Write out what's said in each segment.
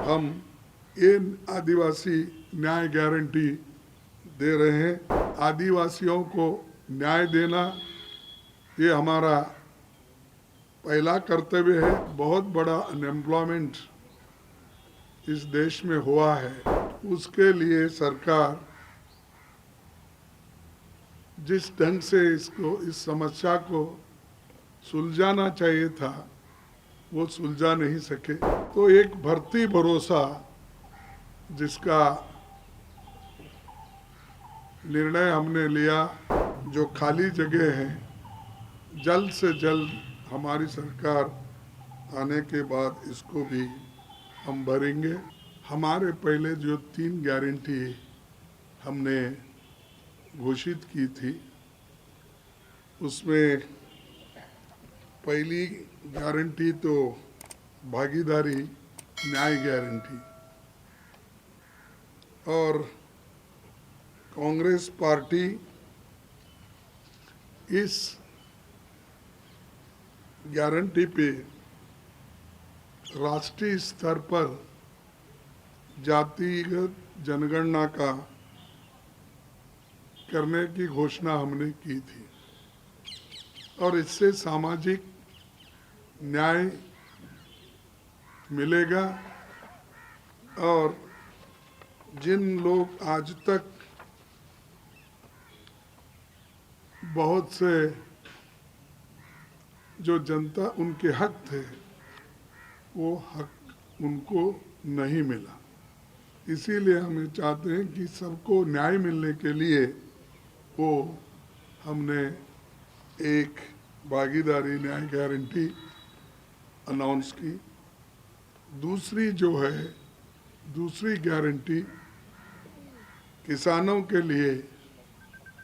हम ये आदिवासी न्याय गारंटी दे रहे हैं। आदिवासियों को न्याय देना ये हमारा पहला कर्तव्य है। बहुत बड़ा अनएम्प्लॉयमेंट इस देश में हुआ है, उसके लिए सरकार जिस ढंग से इस समस्या को सुलझाना चाहिए था वो सुलझा नहीं सके। तो एक भर्ती भरोसा जिसका निर्णय हमने लिया, जो खाली जगह हैं जल्द से जल्द हमारी सरकार आने के बाद इसको भी हम भरेंगे। हमारे पहले जो 3 गारंटी हमने घोषित की थी, उसमें पहली गारंटी तो भागीदारी न्याय गारंटी, और कांग्रेस पार्टी इस गारंटी पे राष्ट्रीय स्तर पर जातिगत जनगणना का करने की घोषणा हमने की थी, और इससे सामाजिक न्याय मिलेगा। और जिन लोग आज तक बहुत से जो जनता उनके हक थे, वो हक उनको नहीं मिला, इसीलिए हम चाहते हैं कि सबको न्याय मिलने के लिए वो हमने एक भागीदारी न्याय गारंटी अनाउंस की। दूसरी जो है, दूसरी गारंटी किसानों के लिए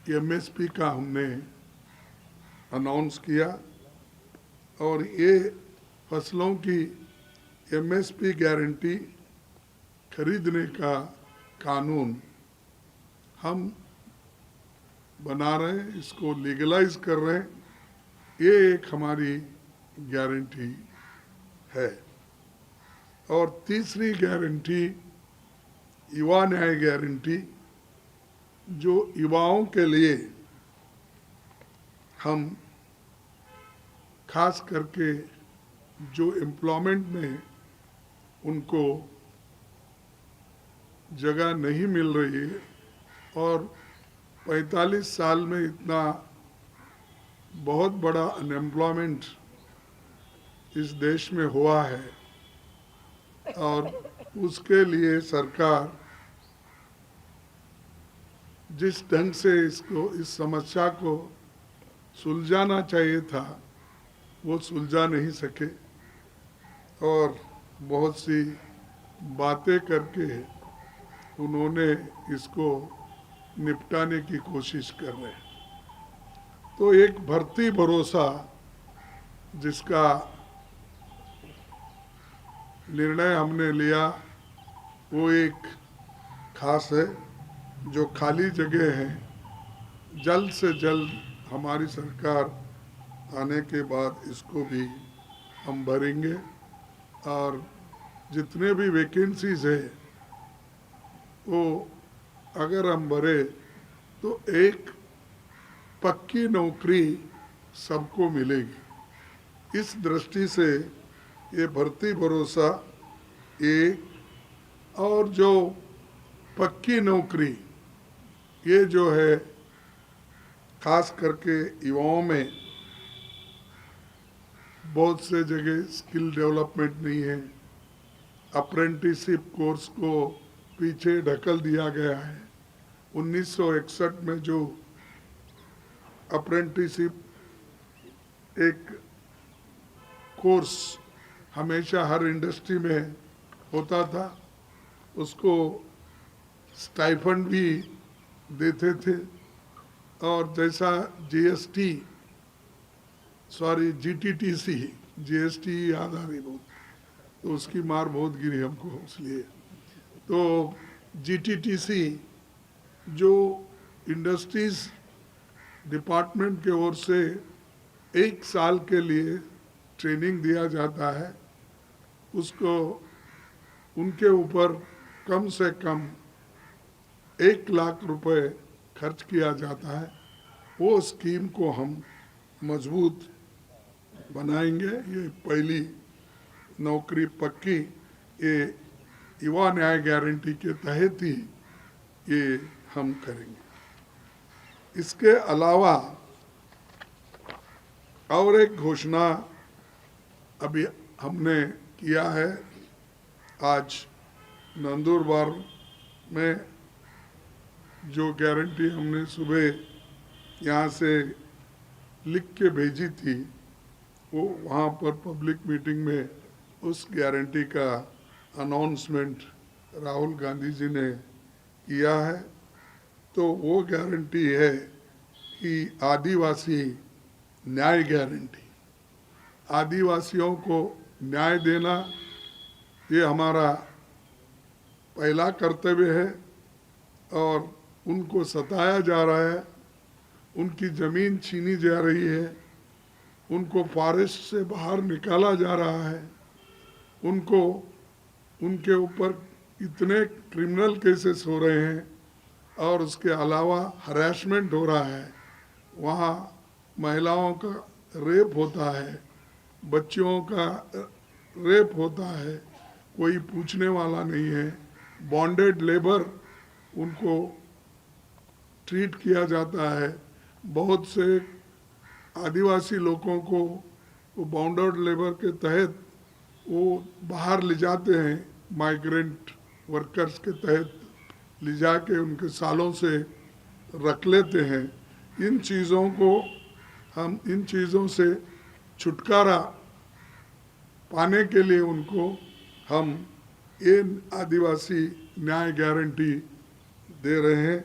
एमएसपी का हमने अनाउंस किया, और ये फसलों की एमएसपी गारंटी खरीदने का कानून हम बना रहे हैं, इसको लीगलाइज कर रहे हैं। ये एक हमारी गारंटी है। और तीसरी गारंटी युवा न्याय गारंटी, जो युवाओं के लिए हम खास करके जो एम्प्लॉयमेंट में उनको जगह नहीं मिल रही है, और 45 साल में इतना बहुत बड़ा अनएम्प्लॉयमेंट इस देश में हुआ है, और उसके लिए सरकार जिस ढंग से इस समस्या को सुलझाना चाहिए था वो सुलझा नहीं सके, और बहुत सी बातें करके उन्होंने इसको निपटाने की कोशिश कर रहे हैं। तो एक भर्ती भरोसा जिसका निर्णय हमने लिया, वो एक खास है, जो खाली जगह हैं जल्द से जल्द हमारी सरकार आने के बाद इसको भी हम भरेंगे। और जितने भी वैकेंसीज है वो अगर हम भरे तो एक पक्की नौकरी सबको मिलेगी। इस दृष्टि से ये भर्ती भरोसा एक, और जो पक्की नौकरी ये जो है खास करके युवाओं में बहुत से जगह स्किल डेवलपमेंट नहीं है, अप्रेंटिसशिप कोर्स को पीछे ढकल दिया गया है। 1961 में जो अप्रेंटिसशिप एक कोर्स हमेशा हर इंडस्ट्री में होता था, उसको स्टाइफंड भी देते थे, और जैसा जीटीटीसी, जीएसटी याद आ रही बहुत, तो उसकी मार बहुत गिरी हमको, इसलिए तो जीटीटीसी जो इंडस्ट्रीज डिपार्टमेंट के ओर से 1 साल के लिए ट्रेनिंग दिया जाता है, उसको उनके ऊपर कम से कम 1 लाख रुपए खर्च किया जाता है। वो स्कीम को हम मजबूत बनाएंगे। ये पहली नौकरी पक्की ये युवा न्याय गारंटी के तहत ही ये हम करेंगे। इसके अलावा और एक घोषणा अभी हमने किया है। आज नंदुरबार में जो गारंटी हमने सुबह यहाँ से लिख के भेजी थी, वो वहाँ पर पब्लिक मीटिंग में उस गारंटी का अनाउंसमेंट राहुल गांधी जी ने किया है। तो वो गारंटी है कि आदिवासी न्याय गारंटी, आदिवासियों को न्याय देना ये हमारा पहला कर्तव्य है। और उनको सताया जा रहा है, उनकी ज़मीन छीनी जा रही है, उनको फॉरेस्ट से बाहर निकाला जा रहा है, उनको उनके ऊपर इतने क्रिमिनल केसेस हो रहे हैं और उसके अलावा हरासमेंट हो रहा है। वहाँ महिलाओं का रेप होता है, बच्चों का रेप होता है, कोई पूछने वाला नहीं है। बॉन्डेड लेबर उनको ट्रीट किया जाता है। बहुत से आदिवासी लोगों को वो बॉन्डेड लेबर के तहत वो बाहर ले जाते हैं, माइग्रेंट वर्कर्स के तहत ले जाके उनके सालों से रख लेते हैं। इन चीज़ों से छुटकारा पाने के लिए उनको हम ये आदिवासी न्याय गारंटी दे रहे हैं।